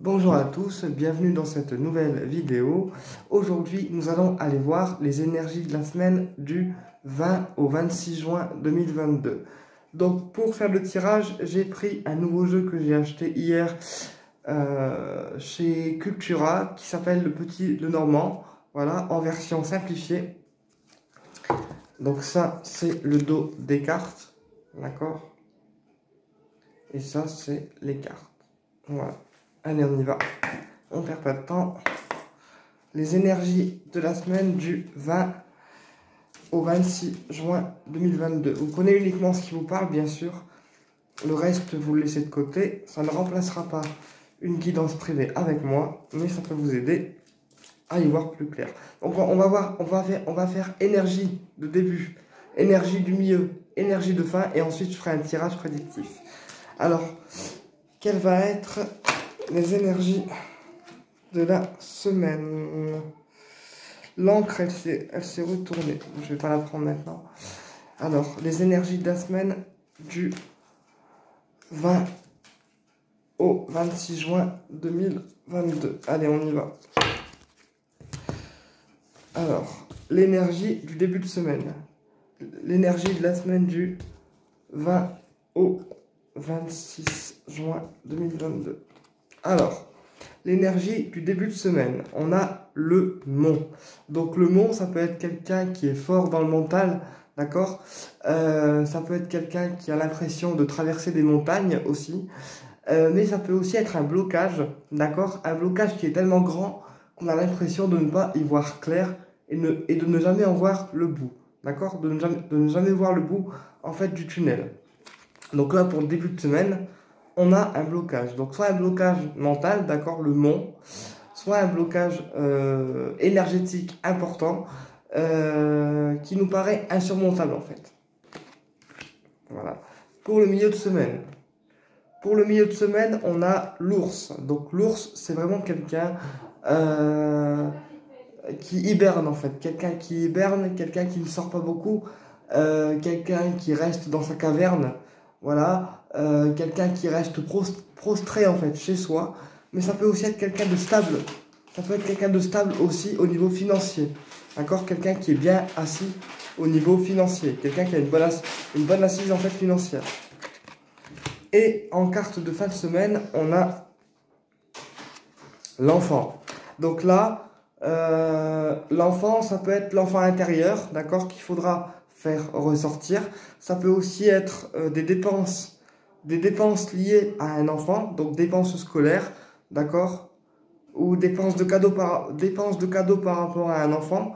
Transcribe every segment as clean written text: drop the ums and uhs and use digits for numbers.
Bonjour à tous, bienvenue dans cette nouvelle vidéo. Aujourd'hui, nous allons aller voir les énergies de la semaine du 20 au 26 juin 2022. Donc, pour faire le tirage, j'ai pris un nouveau jeu que j'ai acheté hier chez Cultura qui s'appelle le Normand, voilà, en version simplifiée. Donc ça, c'est le dos des cartes, d'accord? Et ça, c'est les cartes, voilà. Allez, on y va. On perd pas de temps. Les énergies de la semaine du 20 au 26 juin 2022. Vous prenez uniquement ce qui vous parle, bien sûr. Le reste, vous le laissez de côté. Ça ne remplacera pas une guidance privée avec moi, mais ça peut vous aider à y voir plus clair. Donc, on va faire énergie de début, énergie du milieu, énergie de fin, et ensuite, je ferai un tirage prédictif. Alors, quelle va être les énergies de la semaine? L'encre, elle s'est retournée. Je ne vais pas la prendre maintenant. Alors, les énergies de la semaine du 20 au 26 juin 2022. Allez, on y va. Alors, l'énergie du début de semaine. L'énergie de la semaine du 20 au 26 juin 2022. Alors, l'énergie du début de semaine, on a le mont. Donc le mont, ça peut être quelqu'un qui est fort dans le mental, d'accord? Ça peut être quelqu'un qui a l'impression de traverser des montagnes aussi. Mais ça peut aussi être un blocage, d'accord? Un blocage qui est tellement grand qu'on a l'impression de ne pas y voir clair et de ne jamais en voir le bout, d'accord? De ne jamais voir le bout, en fait, du tunnel. Donc là, pour le début de semaine, on a un blocage. Donc soit un blocage mental, d'accord, le mont, soit un blocage énergétique important qui nous paraît insurmontable en fait. Voilà. Pour le milieu de semaine. Pour le milieu de semaine, on a l'ours. Donc l'ours, c'est vraiment quelqu'un qui hiberne en fait. Quelqu'un qui hiberne, quelqu'un qui ne sort pas beaucoup, quelqu'un qui reste dans sa caverne. Voilà, quelqu'un qui reste prostré en fait chez soi, mais ça peut aussi être quelqu'un de stable. Ça peut être quelqu'un de stable aussi au niveau financier. D'accord? Quelqu'un qui est bien assis au niveau financier. Quelqu'un qui a une bonne assise en fait financière. Et en carte de fin de semaine, on a l'enfant. Donc là, l'enfant, ça peut être l'enfant intérieur, d'accord, qu'il faudra faire ressortir. Ça peut aussi être des dépenses liées à un enfant, donc dépenses scolaires, d'accord, ou dépenses de cadeaux par rapport à un enfant,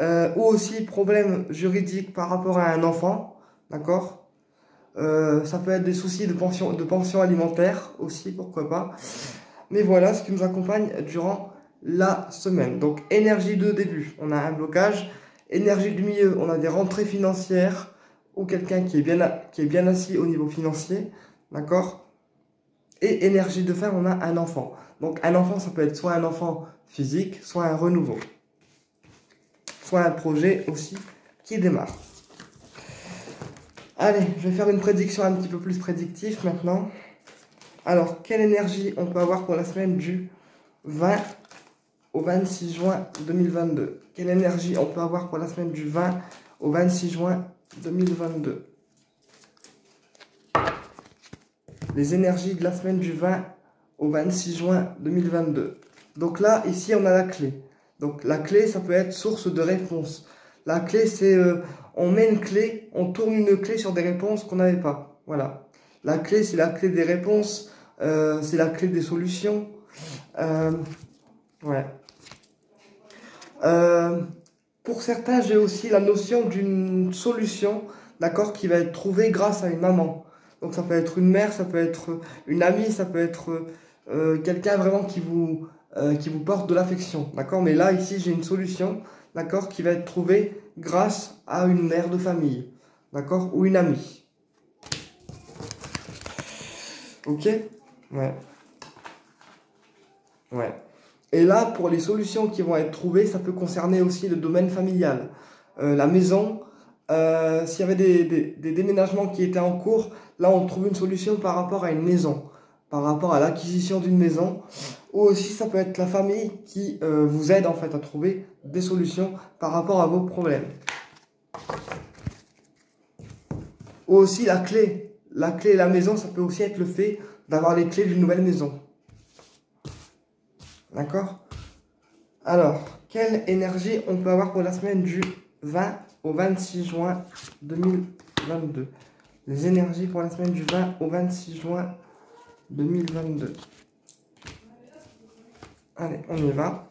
ou aussi problèmes juridiques par rapport à un enfant, d'accord. Ça peut être des soucis de pension alimentaire aussi, pourquoi pas. Mais voilà ce qui nous accompagne durant la semaine. Donc énergie de début, on a un blocage. Énergie du milieu, on a des rentrées financières ou quelqu'un qui est bien assis au niveau financier, d'accord? Et énergie de fin, on a un enfant. Donc un enfant, ça peut être soit un enfant physique, soit un renouveau, soit un projet aussi qui démarre. Allez, je vais faire une prédiction un petit peu plus prédictive maintenant. Alors, quelle énergie on peut avoir pour la semaine du 20 au 26 juin 2022? Quelle énergie on peut avoir pour la semaine du 20 au 26 juin 2022? Les énergies de la semaine du 20 au 26 juin 2022. Donc là, ici, on a la clé. Donc la clé, ça peut être source de réponse. La clé, c'est on met une clé, on tourne une clé sur des réponses qu'on n'avait pas. Voilà. La clé, c'est la clé des réponses, c'est la clé des solutions. Ouais. Pour certains, j'ai aussi la notion d'une solution, d'accord, qui va être trouvée grâce à une maman. Donc ça peut être une mère, ça peut être une amie, ça peut être quelqu'un vraiment qui vous porte de l'affection, d'accord. Mais là, ici, j'ai une solution, d'accord, qui va être trouvée grâce à une mère de famille, d'accord, ou une amie. Ok? Ouais. Ouais. Et là, pour les solutions qui vont être trouvées, ça peut concerner aussi le domaine familial. La maison, s'il y avait des déménagements qui étaient en cours, là, on trouve une solution par rapport à une maison, par rapport à l'acquisition d'une maison, Ou aussi, ça peut être la famille qui vous aide en fait à trouver des solutions par rapport à vos problèmes. Ou aussi la clé. La clé de la maison, ça peut aussi être le fait d'avoir les clés d'une nouvelle maison. D'accord? Alors, quelle énergie on peut avoir pour la semaine du 20 au 26 juin 2022? Les énergies pour la semaine du 20 au 26 juin 2022. Allez, on y va.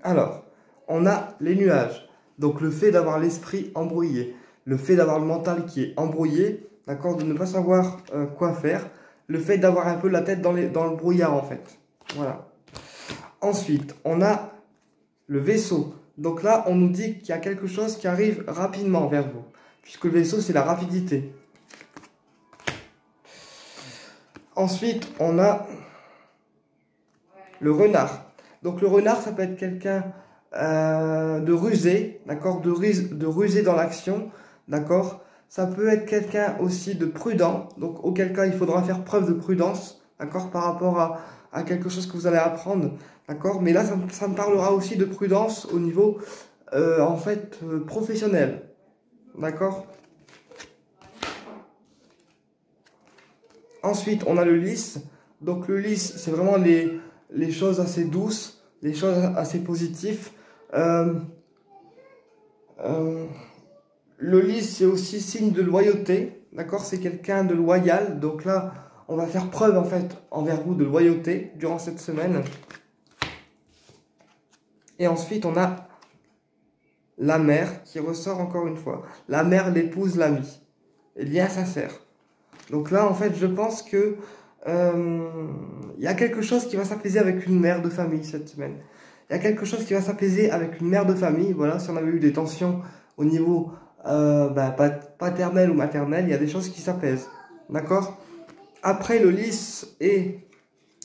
Alors, on a les nuages. Donc, le fait d'avoir l'esprit embrouillé. Le fait d'avoir le mental qui est embrouillé. D'accord? De ne pas savoir quoi faire. Le fait d'avoir un peu la tête dans le brouillard, en fait. Voilà. Ensuite, on a le vaisseau. Donc là, on nous dit qu'il y a quelque chose qui arrive rapidement vers vous. Puisque le vaisseau, c'est la rapidité. Ensuite, on a le renard. Donc le renard, ça peut être quelqu'un de rusé, d'accord, de rusé dans l'action, d'accord. Ça peut être quelqu'un aussi de prudent, donc auquel cas il faudra faire preuve de prudence, d'accord, par rapport à quelque chose que vous allez apprendre, d'accord. Mais là, ça me parlera aussi de prudence au niveau, en fait, professionnel, d'accord. Ensuite, on a le lys. Donc le lys, c'est vraiment les choses assez douces, les choses assez positives. Le lys, c'est aussi signe de loyauté. D'accord? C'est quelqu'un de loyal. Donc là, on va faire preuve en fait envers vous de loyauté durant cette semaine. Et ensuite, on a la mère qui ressort encore une fois. La mère, l'épouse, l'ami. Et lien sincère. Donc là, en fait, je pense que y a quelque chose qui va s'apaiser avec une mère de famille cette semaine. Il y a quelque chose qui va s'apaiser avec une mère de famille. Voilà, si on avait eu des tensions au niveau paternel ou maternel, il y a des choses qui s'apaisent. D'accord? Après le lys et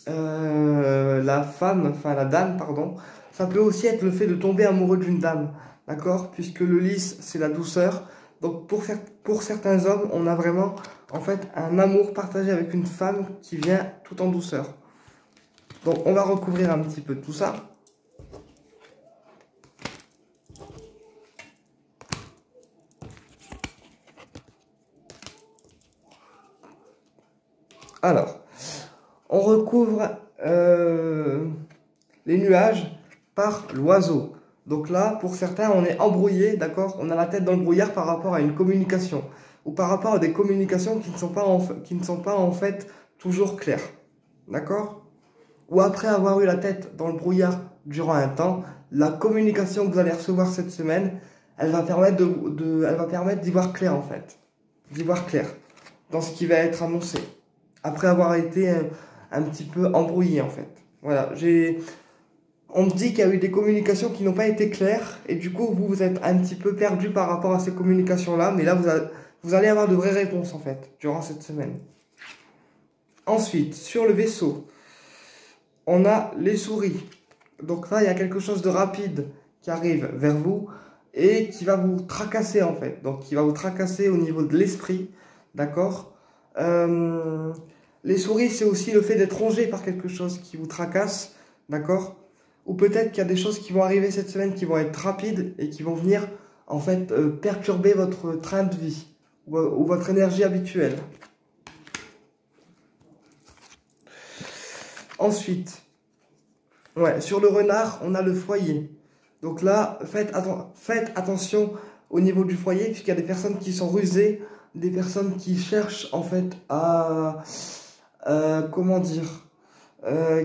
la femme, enfin la dame, pardon, ça peut aussi être le fait de tomber amoureux d'une dame. D'accord? Puisque le lys, c'est la douceur. Donc pour certains hommes, on a vraiment en fait un amour partagé avec une femme qui vient tout en douceur. Donc on va recouvrir un petit peu tout ça. Alors, on recouvre les nuages par l'oiseau. Donc là, pour certains, on est embrouillé, d'accord? On a la tête dans le brouillard par rapport à une communication. Ou par rapport à des communications qui ne sont pas en fait toujours claires. D'accord? Ou après avoir eu la tête dans le brouillard durant un temps, la communication que vous allez recevoir cette semaine, elle va permettre d'y voir clair en fait. D'y voir clair dans ce qui va être annoncé. Après avoir été un petit peu embrouillé en fait. Voilà, on me dit qu'il y a eu des communications qui n'ont pas été claires et du coup vous êtes un petit peu perdu par rapport à ces communications-là, mais là vous allez avoir de vraies réponses en fait durant cette semaine. Ensuite, sur le vaisseau, on a les souris. Donc là, il y a quelque chose de rapide qui arrive vers vous et qui va vous tracasser en fait. Donc qui va vous tracasser au niveau de l'esprit, d'accord? Les souris, c'est aussi le fait d'être rongé par quelque chose qui vous tracasse, d'accord? Ou peut-être qu'il y a des choses qui vont arriver cette semaine qui vont être rapides et qui vont venir en fait perturber votre train de vie ou votre énergie habituelle. Ensuite, ouais, sur le renard, on a le foyer. Donc là, faites attention au niveau du foyer, puisqu'il y a des personnes qui sont rusées, des personnes qui cherchent en fait à... comment dire,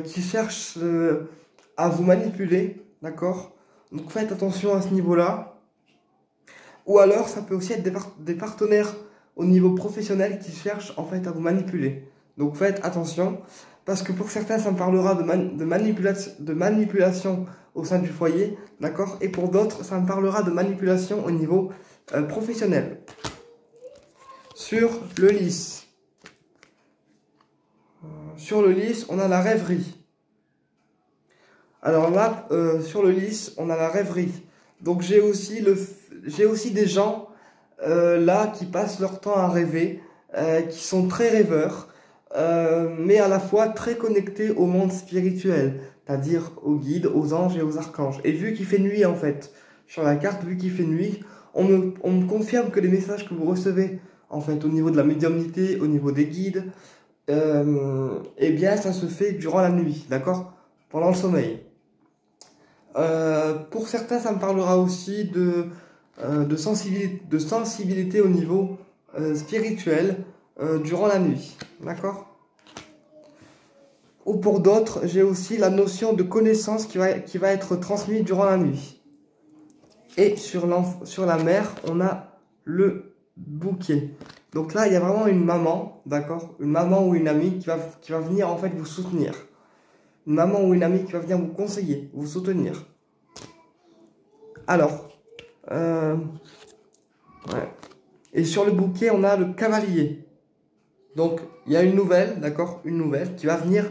qui cherchent à vous manipuler, d'accord? Donc faites attention à ce niveau-là. Ou alors, ça peut aussi être des partenaires au niveau professionnel qui cherchent en fait à vous manipuler. Donc faites attention, parce que pour certains, ça me parlera de manipulation au sein du foyer, d'accord? Et pour d'autres, ça me parlera de manipulation au niveau professionnel. Sur le lys. Sur le lys, on a la rêverie. Alors là, sur le lys, on a la rêverie. Donc j'ai aussi des gens là qui passent leur temps à rêver, qui sont très rêveurs. mais à la fois très connecté au monde spirituel, c'est-à-dire aux guides, aux anges et aux archanges. Et vu qu'il fait nuit en fait, sur la carte, vu qu'il fait nuit, on me confirme que les messages que vous recevez, en fait, au niveau de la médiumnité, au niveau des guides, eh bien, ça se fait durant la nuit, d'accord? Pendant le sommeil. Pour certains, ça me parlera aussi de sensibilité au niveau spirituel durant la nuit, d'accord? Ou pour d'autres, j'ai aussi la notion de connaissance qui va être transmise durant la nuit. Et sur la mer, on a le bouquet. Donc là, il y a vraiment une maman, d'accord? Une maman ou une amie qui va venir en fait vous soutenir. Une maman ou une amie qui va venir vous conseiller, vous soutenir. Alors, ouais. Et sur le bouquet, on a le cavalier. Donc, il y a une nouvelle, d'accord? Une nouvelle qui va venir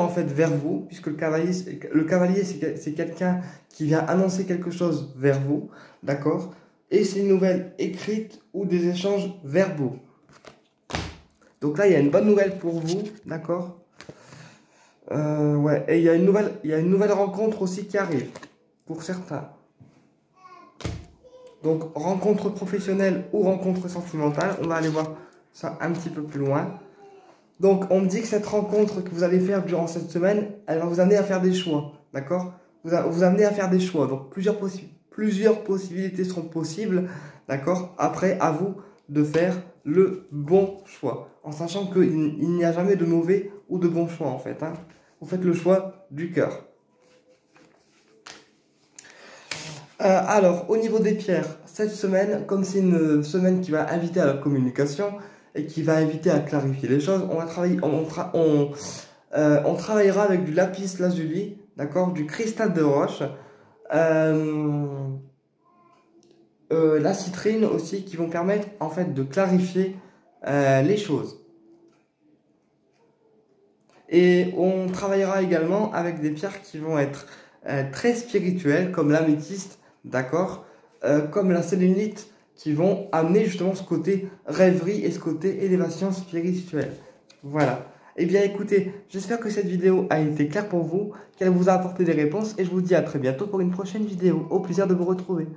en fait vers vous, puisque le cavalier c'est quelqu'un qui vient annoncer quelque chose vers vous, d'accord? Et c'est une nouvelle écrite ou des échanges verbaux. Donc là, il y a une bonne nouvelle pour vous, d'accord? Ouais, et il y a une nouvelle rencontre aussi qui arrive, pour certains. Donc, rencontre professionnelle ou rencontre sentimentale, on va aller voir ça un petit peu plus loin. Donc, on me dit que cette rencontre que vous allez faire durant cette semaine, elle va vous amener à faire des choix, d'accord? Vous amener à faire des choix. Donc, plusieurs possibilités seront possibles, d'accord? Après, à vous de faire le bon choix, en sachant qu'il n'y a jamais de mauvais ou de bon choix, en fait, hein. Vous faites le choix du cœur. Alors, au niveau des pierres, cette semaine, comme c'est une semaine qui va inviter à la communication et qui va inviter à clarifier les choses, on va travailler, on travaillera avec du lapis lazuli, d'accord, du cristal de roche, la citrine aussi, qui vont permettre en fait de clarifier les choses. Et on travaillera également avec des pierres qui vont être très spirituelles, comme l'améthyste, d'accord, comme la sélénite, qui vont amener justement ce côté rêverie et ce côté élévation spirituelle. Voilà. Eh bien écoutez, j'espère que cette vidéo a été claire pour vous, qu'elle vous a apporté des réponses, et je vous dis à très bientôt pour une prochaine vidéo. Au plaisir de vous retrouver.